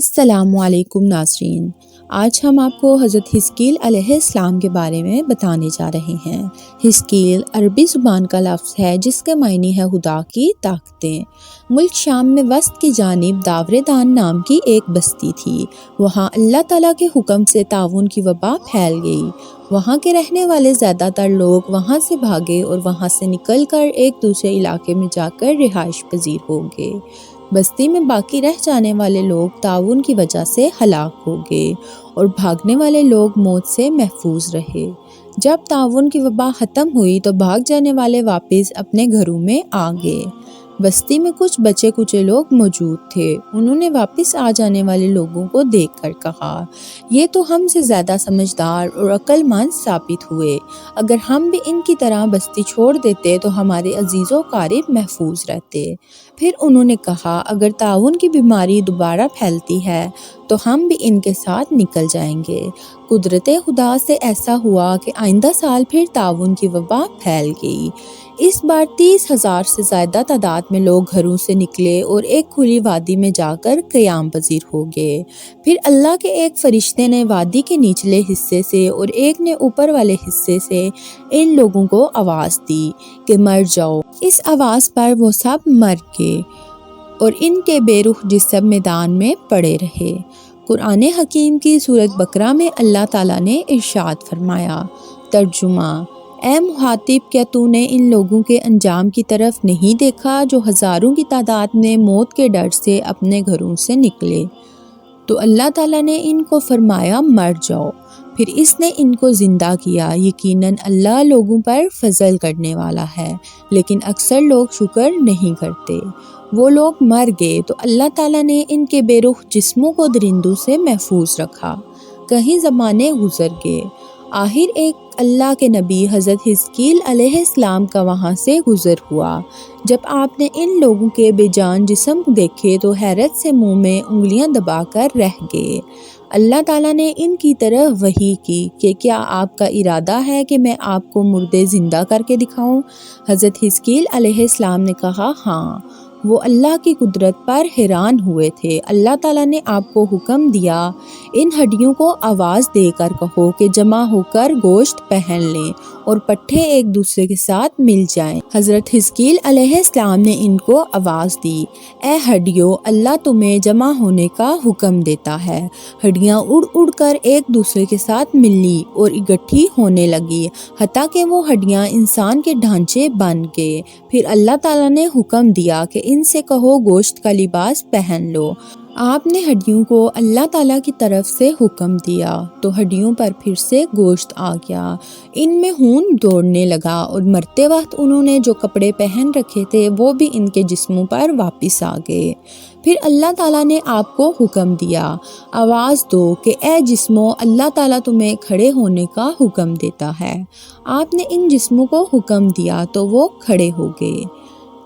السلام علیکم ناظرین، آج ہم آپ کو حضرت حزقیل علیہ السلام کے بارے میں بتانے جا رہے ہیں۔ حزقیل عربی زبان کا لفظ ہے جس کے معنی ہے خدا کی طاقتیں۔ ملک شام میں وسط کی جانب داوردان نام کی ایک بستی تھی۔ وہاں اللہ تعالیٰ کے حکم سے طاعون کی وبا پھیل گئی۔ وہاں کے رہنے والے زیادہ تر لوگ وہاں سے بھاگے اور وہاں سے نکل کر ایک دوسرے علاقے میں جا کر رہائش پذیر ہو گئے۔ بستی میں باقی رہ جانے والے لوگ طاعون کی وجہ سے ہلاک ہو گئے اور بھاگنے والے لوگ موت سے محفوظ رہے۔ جب طاعون کی وبا ختم ہوئی تو بھاگ جانے والے واپس اپنے گھروں میں آ گئے۔ بستی میں کچھ بچے کچے لوگ موجود تھے۔ انہوں نے واپس آ جانے والے لوگوں کو دیکھ کر کہا، یہ تو ہم سے زیادہ سمجھدار اور عقل مند ثابت ہوئے۔ اگر ہم بھی ان کی طرح بستی چھوڑ دیتے تو ہمارے عزیز و اقارب محفوظ رہتے۔ پھر انہوں نے کہا، اگر طاعون کی بیماری دوبارہ پھیلتی ہے تو ہم بھی ان کے ساتھ نکل جائیں گے۔ قدرت خدا سے ایسا ہوا کہ آئندہ سال پھر طاعون کی وبا پھیل گئی۔ اس بار 30,000 سے زیادہ تعداد میں لوگ گھروں سے نکلے اور ایک کھلی وادی میں جا کر قیام پذیر ہو گئے۔ پھر اللہ کے ایک فرشتے نے وادی کے نچلے حصے سے اور ایک نے اوپر والے حصے سے ان لوگوں کو آواز دی کہ مر جاؤ۔ اس آواز پر وہ سب مر گئے اور ان کے بے روح جسم میدان میں پڑے رہے۔ قرآن حکیم کی سورۃ بقرہ میں اللہ تعالیٰ نے ارشاد فرمایا، ترجمہ: اے مخاطب، کیا تو نے ان لوگوں کے انجام کی طرف نہیں دیکھا جو ہزاروں کی تعداد میں موت کے ڈر سے اپنے گھروں سے نکلے؟ تو اللہ تعالیٰ نے ان کو فرمایا، مر جاؤ۔ پھر اس نے ان کو زندہ کیا۔ یقیناً اللہ لوگوں پر فضل کرنے والا ہے، لیکن اکثر لوگ شکر نہیں کرتے۔ وہ لوگ مر گئے تو اللہ تعالیٰ نے ان کے بے روح جسموں کو درندوں سے محفوظ رکھا۔ کہیں زمانے گزر گئے۔ آخر ایک اللہ کے نبی حضرت حزقیل علیہ السلام کا وہاں سے گزر ہوا۔ جب آپ نے ان لوگوں کے بے جان جسم دیکھے تو حیرت سے منہ میں انگلیاں دبا کر رہ گئے۔ اللہ تعالیٰ نے ان کی طرف وحی کی کہ کیا آپ کا ارادہ ہے کہ میں آپ کو مردے زندہ کر کے دکھاؤں؟ حضرت حزقیل علیہ السلام نے کہا، ہاں۔ وہ اللہ کی قدرت پر حیران ہوئے تھے۔ اللہ تعالیٰ نے آپ کو حکم دیا، ان ہڈیوں کو آواز دے کر کہو کہ جمع ہو کر گوشت پہن لیں اور پٹھے ایک دوسرے کے ساتھ مل جائیں۔ حضرت حزقیل علیہ السلام نے ان کو آواز دی، اے ہڈیوں، اللہ تمہیں جمع ہونے کا حکم دیتا ہے۔ ہڈیاں اڑ اڑ کر ایک دوسرے کے ساتھ ملی اور اکٹھی ہونے لگی، حتیٰ کہ وہ ہڈیاں انسان کے ڈھانچے بن گئے۔ پھر اللہ تعالیٰ نے حکم دیا کہ ان سے کہو گوشت کا لباس پہن لو۔ آپ نے ہڈیوں کو اللہ تعالیٰ کی طرف سے حکم دیا تو ہڈیوں پر پھر سے گوشت آ گیا۔ ان میں خون دوڑنے لگا اور مرتے وقت انہوں نے جو کپڑے پہن رکھے تھے وہ بھی ان کے جسموں پر واپس آ گئے۔ پھر اللہ تعالیٰ نے آپ کو حکم دیا، آواز دو کہ اے جسموں، اللہ تعالیٰ تمہیں کھڑے ہونے کا حکم دیتا ہے۔ آپ نے ان جسموں کو حکم دیا تو وہ کھڑے ہو گئے۔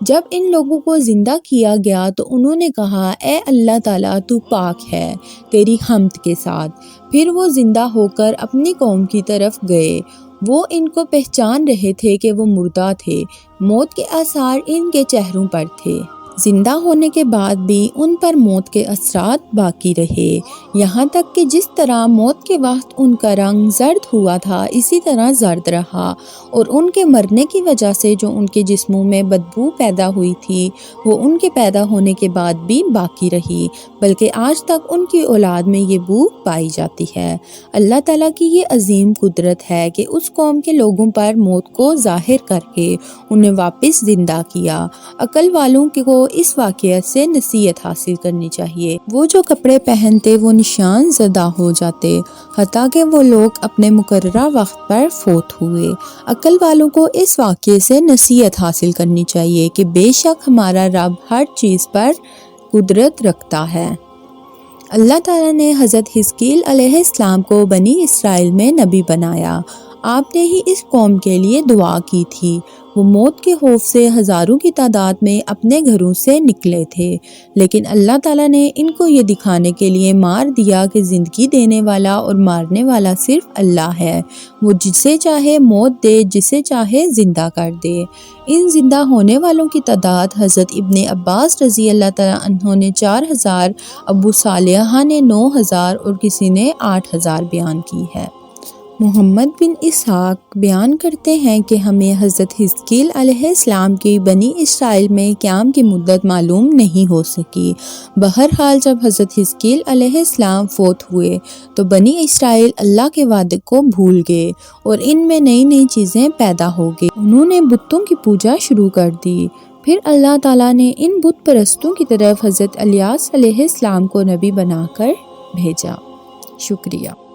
جب ان لوگوں کو زندہ کیا گیا تو انہوں نے کہا، اے اللہ تعالیٰ، تو پاک ہے، تیری حمد کے ساتھ۔ پھر وہ زندہ ہو کر اپنی قوم کی طرف گئے۔ وہ ان کو پہچان رہے تھے کہ وہ مردہ تھے۔ موت کے آثار ان کے چہروں پر تھے۔ زندہ ہونے کے بعد بھی ان پر موت کے اثرات باقی رہے، یہاں تک کہ جس طرح موت کے وقت ان کا رنگ زرد ہوا تھا اسی طرح زرد رہا، اور ان کے مرنے کی وجہ سے جو ان کے جسموں میں بدبو پیدا ہوئی تھی وہ ان کے پیدا ہونے کے بعد بھی باقی رہی، بلکہ آج تک ان کی اولاد میں یہ بو پائی جاتی ہے۔ اللہ تعالیٰ کی یہ عظیم قدرت ہے کہ اس قوم کے لوگوں پر موت کو ظاہر کر کے انہیں واپس زندہ کیا۔ عقل والوں کو اس واقعے سے نصیحت حاصل کرنی چاہیے۔ وہ جو کپڑے پہنتے وہ نشان زدہ ہو جاتے، حتیٰ کہ وہ لوگ اپنے مقررہ وقت پر فوت ہوئے۔ عقل والوں کو اس واقعے سے نصیحت حاصل کرنی چاہیے کہ بے شک ہمارا رب ہر چیز پر قدرت رکھتا ہے۔ اللہ تعالیٰ نے حضرت حزقیل علیہ السلام کو بنی اسرائیل میں نبی بنایا۔ آپ نے ہی اس قوم کے لیے دعا کی تھی۔ وہ موت کے خوف سے ہزاروں کی تعداد میں اپنے گھروں سے نکلے تھے، لیکن اللہ تعالیٰ نے ان کو یہ دکھانے کے لیے مار دیا کہ زندگی دینے والا اور مارنے والا صرف اللہ ہے۔ وہ جسے چاہے موت دے، جسے چاہے زندہ کر دے۔ ان زندہ ہونے والوں کی تعداد حضرت ابن عباس رضی اللہ تعالیٰ عنہ نے 4000، ابو صالحہ نے 9000 اور کسی نے 8000 بیان کی ہے۔ محمد بن اسحاق بیان کرتے ہیں کہ ہمیں حضرت حزقیل علیہ السلام کی بنی اسرائیل میں قیام کی مدت معلوم نہیں ہو سکی۔ بہرحال جب حضرت حزقیل علیہ السلام فوت ہوئے تو بنی اسرائیل اللہ کے وعدے کو بھول گئے اور ان میں نئی نئی چیزیں پیدا ہو گئی۔ انہوں نے بتوں کی پوجا شروع کر دی۔ پھر اللہ تعالیٰ نے ان بت پرستوں کی طرف حضرت الیاس علیہ السلام کو نبی بنا کر بھیجا۔ شکریہ۔